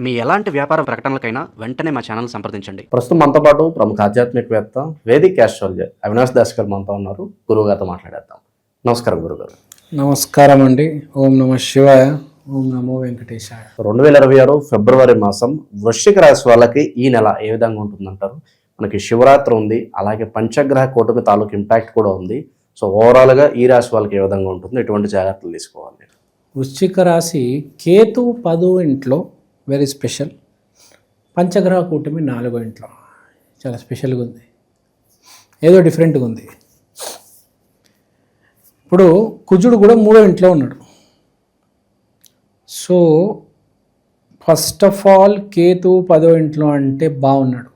మీ ఎలాంటి వ్యాపార ప్రకటనలకైనా వెంటనే మా ఛానల్ సంప్రదించండి. ప్రస్తుతం మనతో పాటు ప్రముఖ ఆధ్యాత్మికవేత్త వేదిక్ ఆస్ట్రాలజర్ అవినాష్ దాస్ గారు మనతో ఉన్నారు. గురువు గారితో మాట్లాడేద్దాం. నమస్కారం గురుగారు. నమస్కారం అండి. ఓం నమ శివాయ, ఓం నమో వెంకటేశాయ. 2026 ఫిబ్రవరి మాసం వృశ్చిక రాశి వాళ్ళకి ఈ నెల ఏ విధంగా ఉంటుందంటారు? మనకి శివరాత్రి ఉంది, అలాగే పంచగ్రహ కూటమి తాలూకు ఇంపాక్ట్ కూడా ఉంది. సో ఓవరాల్గా ఈ రాశి వాళ్ళకి ఏ విధంగా ఉంటుంది, ఎటువంటి జాగ్రత్తలు తీసుకోవాలి? వృశ్చిక రాశి కేతు 10వ ఇంట్లో వెరీ స్పెషల్. పంచగ్రహ కూటమి 4వ ఇంట్లో చాలా స్పెషల్గా ఉంది, ఏదో డిఫరెంట్గా ఉంది. ఇప్పుడు కుజుడు కూడా 3వ ఇంట్లో ఉన్నాడు. So first of all Ketu 10వ ఇంట్లో అంటే బాగున్నాడు.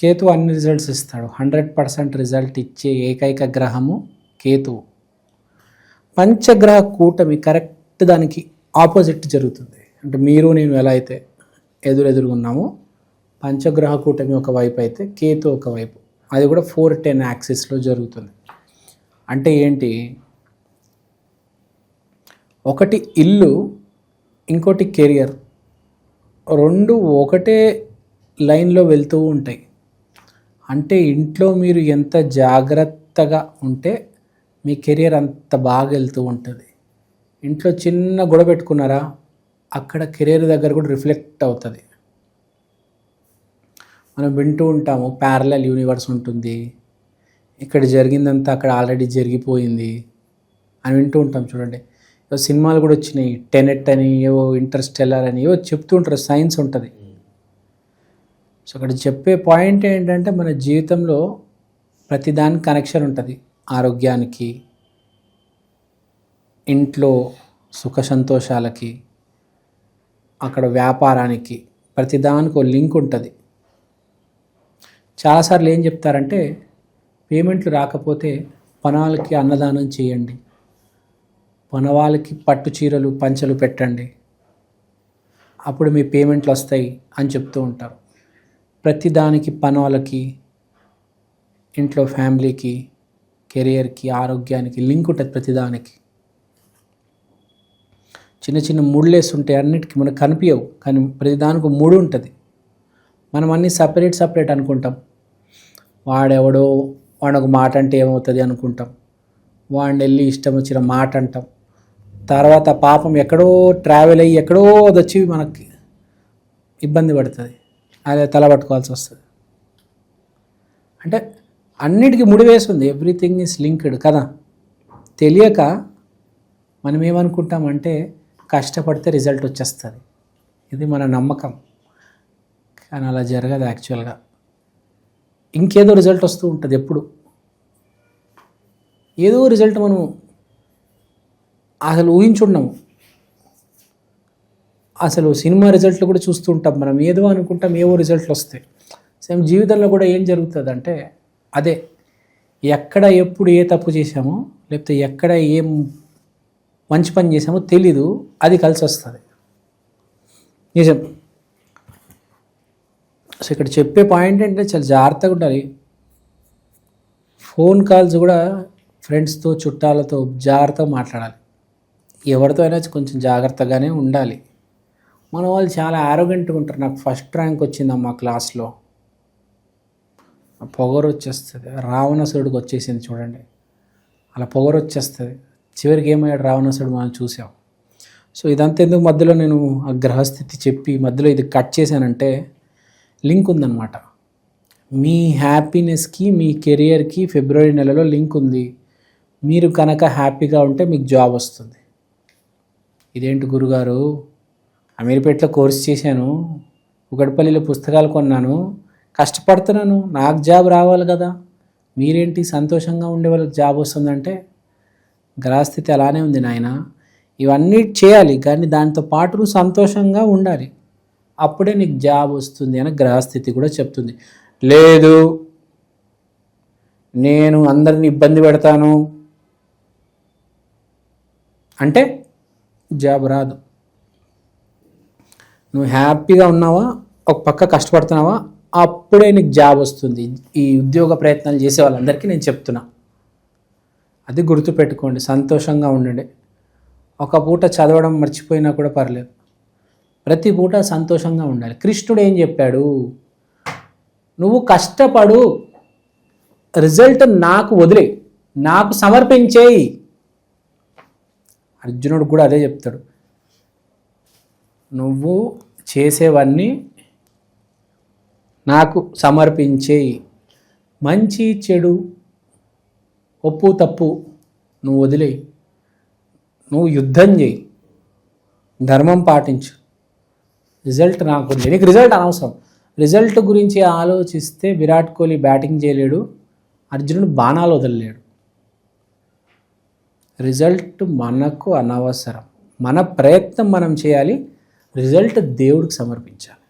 కేతు అన్ని రిజల్ట్స్ ఇస్తాడు. 100% రిజల్ట్ ఇచ్చే ఏకైక గ్రహము కేతువు. పంచగ్రహ కూటమి కరెక్ట్ దానికి ఆపోజిట్ జరుగుతుంది. అంటే మీరు నేను ఎలా అయితే ఎదురుగా ఉన్నామో పంచగ్రహ కూటమి ఒకవైపు అయితే కేతు ఒకవైపు, అది కూడా 4-10 యాక్సిస్లో జరుగుతుంది. అంటే ఏంటి, ఒకటి ఇల్లు, ఇంకోటి కెరియర్, రెండు ఒకటే లైన్లో వెళ్తూ ఉంటాయి. అంటే ఇంట్లో మీరు ఎంత జాగ్రత్తగా ఉంటే మీ కెరియర్ అంత బాగా వెళ్తూ ఉంటుంది. ఇంట్లో చిన్న గొడవ పెట్టుకున్నారా, అక్కడ కెరీర్ దగ్గర కూడా రిఫ్లెక్ట్ అవుతుంది. మనం వింటూ ఉంటాము ప్యారలల్ యూనివర్స్ ఉంటుంది, ఇక్కడ జరిగిందంతా అక్కడ ఆల్రెడీ జరిగిపోయింది అని వింటూ ఉంటాం. చూడండి, సినిమాలు కూడా వచ్చినాయి, టెనెట్ అని, ఏవో ఇంటర్స్టెల్లర్ అని, ఏవో చెప్తూ ఉంటారు, సైన్స్ ఉంటుంది. సో అక్కడ చెప్పే పాయింట్ ఏంటంటే మన జీవితంలో ప్రతిదానికి కనెక్షన్ ఉంటుంది. ఆరోగ్యానికి, ఇంట్లో సుఖ సంతోషాలకి, అక్కడ వ్యాపారానికి, ప్రతిదానికి ఒక లింక్ ఉంటుంది. చాలాసార్లు ఏం చెప్తారంటే పేమెంట్లు రాకపోతే పనవాళ్ళకి అన్నదానం చేయండి, పనవాళ్ళకి పట్టు చీరలు పంచలు పెట్టండి, అప్పుడు మీ పేమెంట్లు వస్తాయి అని చెప్తూ ఉంటారు. ప్రతిదానికి పనవాళ్ళకి, ఇంట్లో ఫ్యామిలీకి, కెరియర్కి, ఆరోగ్యానికి లింక్ ఉంటుంది. ప్రతిదానికి చిన్న చిన్న ముళ్ళేసి ఉంటాయి, అన్నిటికీ మనకు కనిపించవు, కానీ ప్రతిదానికి ముడి ఉంటుంది. మనం అన్నీ సపరేట్ అనుకుంటాం. వాడెవడో వాడొక మాట అంటే ఏమవుతుంది అనుకుంటాం, వాడిని వెళ్ళి ఇష్టం వచ్చిన మాట అంటాం. తర్వాత పాపం ఎక్కడో ట్రావెల్ అయ్యి ఎక్కడో వచ్చి మనకి ఇబ్బంది పడుతుంది, అదే తల పట్టుకోవాల్సి వస్తుంది. అంటే అన్నిటికీ ముడివేసి ఉంది, ఎవ్రీథింగ్ ఈజ్ లింక్డ్ కదా. తెలియక మనం ఏమనుకుంటామంటే కష్టపడితే రిజల్ట్ వచ్చేస్తుంది, ఇది మన నమ్మకం. కానీ అలా జరగదు. యాక్చువల్గా ఇంకేదో రిజల్ట్ వస్తూ ఉంటుంది. ఎప్పుడు ఏదో రిజల్ట్ మనం అసలు ఊహించున్నాము. అసలు సినిమా రిజల్ట్లు కూడా చూస్తూ ఉంటాం మనం, ఏదో అనుకుంటాం, ఏవో రిజల్ట్లు వస్తాయి. సేమ్ జీవితంలో కూడా ఏం జరుగుతుంది అంటే అదే, ఎక్కడ ఎప్పుడు ఏ తప్పు చేశామో, లేకపోతే ఎక్కడ ఏం మంచి పని చేసామో తెలీదు, అది కలిసి వస్తుంది. నిజం. సో ఇక్కడ చెప్పే పాయింట్ ఏంటంటే చాలా జాగ్రత్తగా ఉండాలి. ఫోన్ కాల్స్ కూడా ఫ్రెండ్స్తో, చుట్టాలతో జాగ్రత్తగా మాట్లాడాలి. ఎవరితో అయినా కొంచెం జాగ్రత్తగానే ఉండాలి. మన వాళ్ళు చాలా ఆరోగెంట్గా ఉంటారు. నాకు ఫస్ట్ ర్యాంక్ వచ్చిందమ్మా క్లాస్లో, పొగరు వచ్చేస్తుంది. రావణాసురుడికి వచ్చేసింది చూడండి, అలా పొగరు వచ్చేస్తుంది. చివరికి ఏమయ్యాడు రావణాసురుడు మనం చూసాం. సో ఇదంతా ఎందుకు మధ్యలో నేను ఆ గ్రహస్థితి చెప్పి మధ్యలో ఇది కట్ చేశానంటే లింక్ ఉందన్నమాట. మీ హ్యాపీనెస్కి, మీ కెరియర్కి ఫిబ్రవరి నెలలో లింక్ ఉంది. మీరు కనుక హ్యాపీగా ఉంటే మీకు జాబ్ వస్తుంది. ఇదేంటి గురుగారు, అమీర్పేటలో కోర్స్ చేశాను, కుకట్పల్లిలో పుస్తకాలు కొన్నాను, కష్టపడుతున్నాను, నాకు జాబ్ రావాలి కదా, మీరేంటి సంతోషంగా ఉండే వాళ్ళకి జాబ్ వస్తుందంటే గ్రహస్థితి అలానే ఉంది నాయన. ఇవన్నీ చేయాలి, కానీ దాంతో పాటు నువ్వు సంతోషంగా ఉండాలి, అప్పుడే నీకు జాబ్ వస్తుంది అని గ్రహస్థితి కూడా చెప్తుంది. లేదు నేను అందరిని ఇబ్బంది పెడతాను అంటే జాబ్ రాదు. నువ్వు హ్యాపీగా ఉన్నావా, ఒక పక్క కష్టపడుతున్నావా, అప్పుడే నీకు జాబ్ వస్తుంది. ఈ ఉద్యోగ ప్రయత్నాలు చేసే వాళ్ళందరికీ నేను చెప్తున్నా, అది గుర్తుపెట్టుకోండి. సంతోషంగా ఉండండి. ఒక పూట చదవడం మర్చిపోయినా కూడా పర్లేదు, ప్రతి పూట సంతోషంగా ఉండాలి. కృష్ణుడు ఏం చెప్పాడు? నువ్వు కష్టపడు, రిజల్ట్ నాకు వదిలే, నాకు సమర్పించేయి. అర్జునుడు కూడా అదే చెప్తాడు. నువ్వు చేసేవన్నీ నాకు సమర్పించేయి. మంచి చెడు, ఒప్పు తప్పు నువ్వు వదిలేయి. నువ్వు యుద్ధం చేయి, ధర్మం పాటించు. రిజల్ట్ నాకు వదిలే. నీకు రిజల్ట్ అనవసరం. రిజల్ట్ గురించి ఆలోచిస్తే విరాట్ కోహ్లీ బ్యాటింగ్ చేయలేడు, అర్జునుడు బాణాలు వదలలేడు. రిజల్ట్ మనకు అనవసరం. మన ప్రయత్నం మనం చేయాలి, రిజల్ట్ దేవుడికి సమర్పించాలి.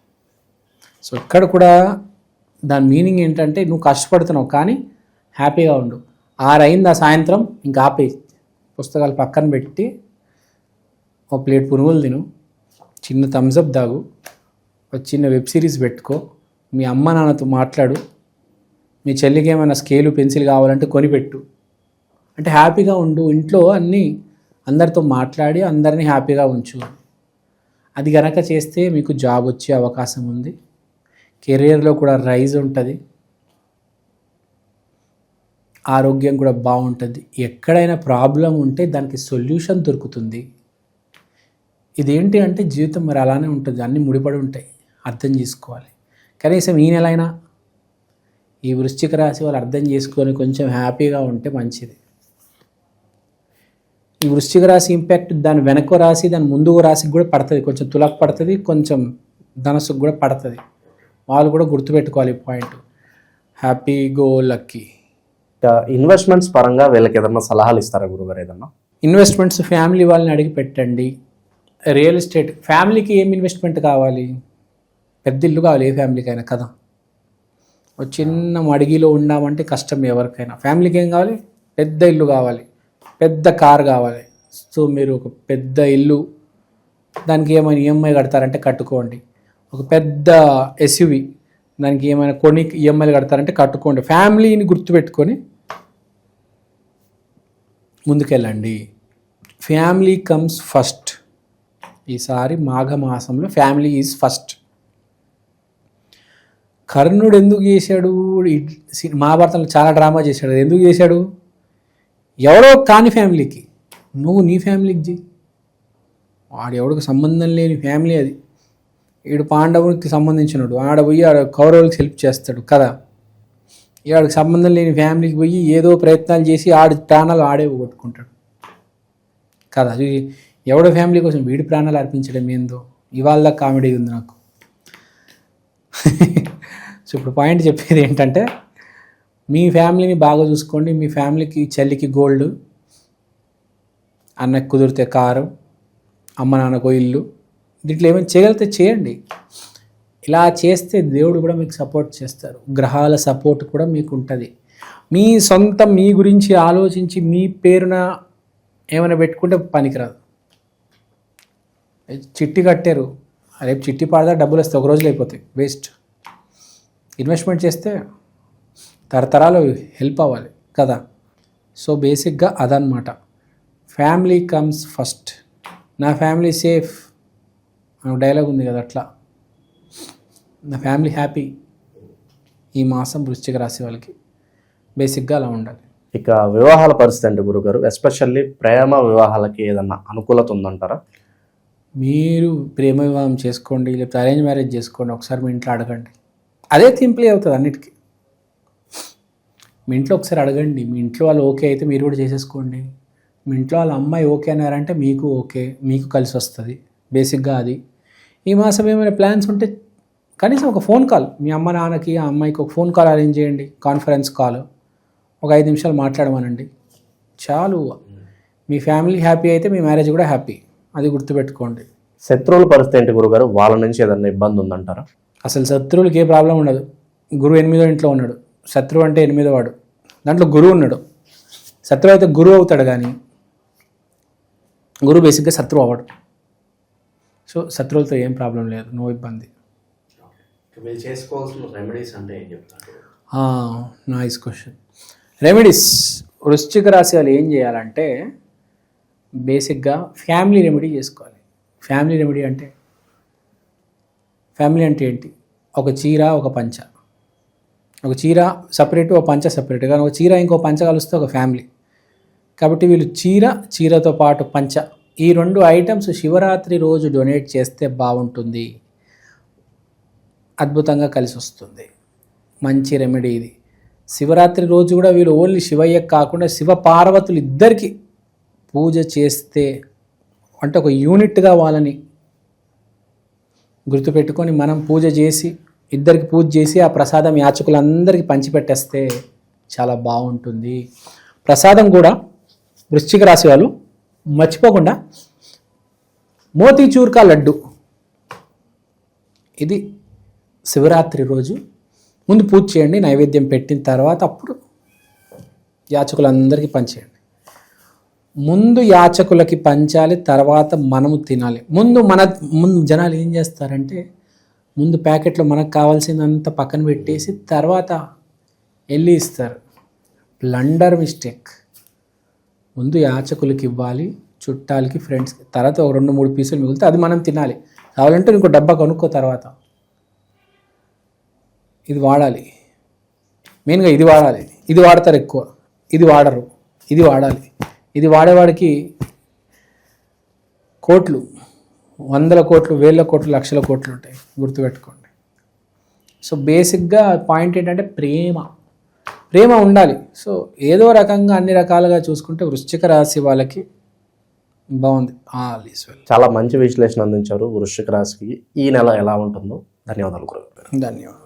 సో ఇక్కడ కూడా దాని మీనింగ్ ఏంటంటే నువ్వు కష్టపడుతున్నావు కానీ హ్యాపీగా ఉండు. 6 అయింది ఆ సాయంత్రం, ఇంకా ఆపేయి, పుస్తకాలు పక్కన పెట్టి ఒక ప్లేట్ పునుగులు తిను, చిన్న థమ్స్అప్ తాగు, ఒక చిన్న వెబ్ సిరీస్ పెట్టుకో, మీ అమ్మ నాన్నతో మాట్లాడు, మీ చెల్లికి ఏమైనా స్కేలు పెన్సిల్ కావాలంటే కొనిపెట్టు. అంటే హ్యాపీగా ఉండు. ఇంట్లో అన్నీ అందరితో మాట్లాడి అందరినీ హ్యాపీగా ఉంచు. అది గనక చేస్తే మీకు జాబ్ వచ్చే అవకాశం ఉంది, కెరియర్లో కూడా రైజ్ ఉంటుంది, ఆరోగ్యం కూడా బాగుంటుంది. ఎక్కడైనా ప్రాబ్లం ఉంటే దానికి సొల్యూషన్ దొరుకుతుంది. ఇదేంటి అంటే జీవితం మరి అలానే ఉంటుంది, అన్నీ ముడిపడి ఉంటాయి, అర్థం చేసుకోవాలి. కనీసం ఈ నెలైనా ఈ వృశ్చిక రాశి వాళ్ళు అర్థం చేసుకొని కొంచెం హ్యాపీగా ఉంటే మంచిది. ఈ వృశ్చిక రాశి ఇంపాక్ట్ దాని వెనక రాశి దాని ముందు రాశికి కూడా పడుతుంది. కొంచెం తులకు పడుతుంది, కొంచెం ధనసుకు కూడా పడుతుంది. వాళ్ళు కూడా గుర్తుపెట్టుకోవాలి ఈ point. Happy go lucky. Investments పరంగా వీళ్ళకి ఏదన్నా సలహాలు ఇస్తారా గురుగారు? ఏదన్నా ఇన్వెస్ట్మెంట్స్ ఫ్యామిలీ వాళ్ళని అడిగి పెట్టండి. రియల్ ఎస్టేట్, ఫ్యామిలీకి ఏం ఇన్వెస్ట్మెంట్ కావాలి? పెద్ద ఇల్లు కావాలి ఏ ఫ్యామిలీకైనా కదా. ఒక చిన్న మడిగిలో ఉన్నామంటే కష్టం ఎవరికైనా. ఫ్యామిలీకి ఏం కావాలి? పెద్ద ఇల్లు కావాలి, పెద్ద కార్ కావాలి. సో మీరు ఒక పెద్ద ఇల్లు, దానికి ఏమైనా ఈఎంఐ కడతారంటే కట్టుకోండి. ఒక పెద్ద ఎస్యూవి, దానికి ఏమైనా కొన్ని ఈఎంఐలు కడతారంటే కట్టుకోండి. ఫ్యామిలీని గుర్తుపెట్టుకొని ముందుకెళ్ళండి. Family comes first. ఈసారి మాఘమాసంలో ఫ్యామిలీ ఈజ్ ఫస్ట్. కర్ణుడు ఎందుకు చేశాడు? మహాభారతంలో చాలా డ్రామా చేశాడు. ఎందుకు చేశాడు? ఎవరో కాని ఫ్యామిలీకి, నువ్వు నీ ఫ్యామిలీకి చేయి. వాడు ఎవడికి సంబంధం లేని ఫ్యామిలీ అది. వీడు పాండవునికి సంబంధించినడు, ఆడ పోయి ఆడ కౌరవులకు హెల్ప్ చేస్తాడు కదా. వాడికి సంబంధం లేని ఫ్యామిలీకి పోయి ఏదో ప్రయత్నాలు చేసి ఆడి ప్రాణాలు ఆడే కొట్టుకుంటాడు కదా. ఎవడో ఫ్యామిలీ కోసం వీడి ప్రాణాలు అర్పించడం ఏందో. ఇవాళ కామెడీ ఉంది నాకు. సో ఇప్పుడు పాయింట్ చెప్పేది ఏంటంటే, మీ ఫ్యామిలీని బాగా చూసుకోండి. మీ ఫ్యామిలీకి చెల్లికి గోల్డ్, అన్నకు కుదిరితే కారు, అమ్మ నాన్నకో ఇల్లు, దీంట్లో ఏమైనా చేయగలిగితే చేయండి. ఇలా చేస్తే దేవుడు కూడా మీకు సపోర్ట్ చేస్తారు. గ్రహాల సపోర్ట్ కూడా మీకు ఉంటుంది. మీ సొంతం మీ గురించి ఆలోచించి మీ పేరున ఏమైనా పెట్టుకుంటే పనికిరాదు. చిట్టి కట్టారు, రేపు చిట్టి పాడదా డబ్బులు వస్తే ఒక రోజులో అయిపోతాయి, వేస్ట్. ఇన్వెస్ట్మెంట్ చేస్తే తరతరాలు హెల్ప్ అవ్వాలి కదా. సో బేసిక్గా అదనమాట. Family comes first. నా ఫ్యామిలీ సేఫ్ డైలాగ్ ఉంది కదా, అట్లా నా ఫ్యామిలీ హ్యాపీ. ఈ మాసం వృశ్చిక రాశి వాళ్ళకి బేసిక్గా అలా ఉండాలి. ఇక వివాహాల పరిస్థితి అంటే గురుగారు, ఎస్పెషల్లీ ప్రేమ వివాహాలకి ఏదన్నా అనుకూలత ఉందంటారా? మీరు ప్రేమ వివాహం చేసుకోండి, లేకపోతే అరేంజ్ మ్యారేజ్ చేసుకోండి, ఒకసారి మీ ఇంట్లో అడగండి. అదే సింపుల్ అవుతుంది అన్నిటికీ. మీ ఇంట్లో ఒకసారి అడగండి. మీ ఇంట్లో వాళ్ళు ఓకే అయితే మీరు కూడా చేసేసుకోండి. మీ ఇంట్లో వాళ్ళ అమ్మాయి ఓకే అన్నారంటే మీకు ఓకే, మీకు కలిసి వస్తుంది. బేసిక్గా అది. ఈ మాసం ఏమైనా ప్లాన్స్ ఉంటే కనీసం ఒక ఫోన్ కాల్, మీ అమ్మ నాన్నకి ఆ అమ్మాయికి ఒక ఫోన్ కాల్ అరేంజ్ చేయండి, కాన్ఫరెన్స్ కాల్, ఒక 5 నిమిషాలు మాట్లాడమనండి చాలు. మీ ఫ్యామిలీ హ్యాపీ అయితే మీ మ్యారేజ్ కూడా హ్యాపీ, అది గుర్తుపెట్టుకోండి. శత్రువుల పరిస్థితి ఏంటి గురుగారు? వాళ్ళ నుంచి ఏదన్నా ఇబ్బంది ఉందంటారా? అసలు శత్రువులకి ఏ ప్రాబ్లం ఉండదు. గురువు 8వ ఇంట్లో ఉన్నాడు, శత్రువు అంటే 8వ వాడు, దాంట్లో గురువు ఉన్నాడు. శత్రువు అయితే గురువు అవుతాడు, కానీ గురువు బేసిక్గా శత్రువు అవ్వడు. సో శత్రువులతో ఏం ప్రాబ్లం లేదు, నో ఇబ్బంది. చేసుకోవాల్సిన రెమెడీస్ అంటే ఏం చెప్తారు? Nice question. రెమెడీస్, వృశ్చిక రాశి వాళ్ళు ఏం చేయాలంటే బేసిక్గా ఫ్యామిలీ రెమెడీ చేసుకోవాలి. ఫ్యామిలీ రెమెడీ అంటే ఫ్యామిలీ అంటే ఏంటి? ఒక చీర, ఒక పంచ. ఒక చీర సపరేట్, ఒక పంచ సపరేట్. కానీ ఒక చీర ఇంకో పంచ కలిస్తే ఒక ఫ్యామిలీ. కాబట్టి వీళ్ళు చీరతో పాటు పంచ, ఈ 2 ఐటమ్స్ శివరాత్రి రోజు డొనేట్ చేస్తే బాగుంటుంది, అద్భుతంగా కలిసి వస్తుంది. మంచి రెమెడీ ఇది. శివరాత్రి రోజు కూడా వీళ్ళు ఓన్లీ శివయ్యకు కాకుండా శివ పార్వతులు ఇద్దరికి పూజ చేస్తే, అంటే ఒక యూనిట్గా వాళ్ళని గుర్తుపెట్టుకొని మనం పూజ చేసి, ఇద్దరికి పూజ చేసి ఆ ప్రసాదం యాచకులందరికీ పంచిపెట్టేస్తే చాలా బాగుంటుంది. ప్రసాదం కూడా వృశ్చిక రాశి వాళ్ళు మర్చిపోకుండా మోతీచూర్ కా లడ్డు, ఇది శివరాత్రి రోజు ముందు పూజ చేయండి. నైవేద్యం పెట్టిన తర్వాత అప్పుడు యాచకులందరికీ పంచేయండి. ముందు యాచకులకి పంచాలి, తర్వాత మనము తినాలి. ముందు జనాలు ఏం చేస్తారంటే, ముందు ప్యాకెట్లో మనకు కావాల్సిందంతా పక్కన పెట్టేసి తర్వాత వెళ్ళి ఇస్తారు. Blunder mistake. ముందు యాచకులకి ఇవ్వాలి, చుట్టాలకి, ఫ్రెండ్స్కి, తర్వాత ఒక 2-3 పీసులు మిగిలితే అది మనం తినాలి. కావాలంటే ఇంకో డబ్బా కొనుక్కో. తర్వాత ఇది వాడాలి, మెయిన్గా ఇది వాడాలి. ఇది వాడతారు ఎక్కువ, ఇది వాడరు. ఇది వాడాలి. ఇది వాడేవాడికి కోట్లు, 100 కోట్లు, 1000 కోట్లు, లక్షల కోట్లు ఉంటాయి, గుర్తుపెట్టుకోండి. సో బేసిక్గా పాయింట్ ఏంటంటే ప్రేమ ఉండాలి. సో ఏదో రకంగా అన్ని రకాలుగా చూసుకుంటే వృశ్చిక రాశి వాళ్ళకి బాగుంది. All is well. చాలా మంచి విశ్లేషణ అందించారు వృశ్చిక రాశికి ఈ నెల ఎలా ఉంటుందో. ధన్యవాదాలు గురుగారు. ధన్యవాదాలు.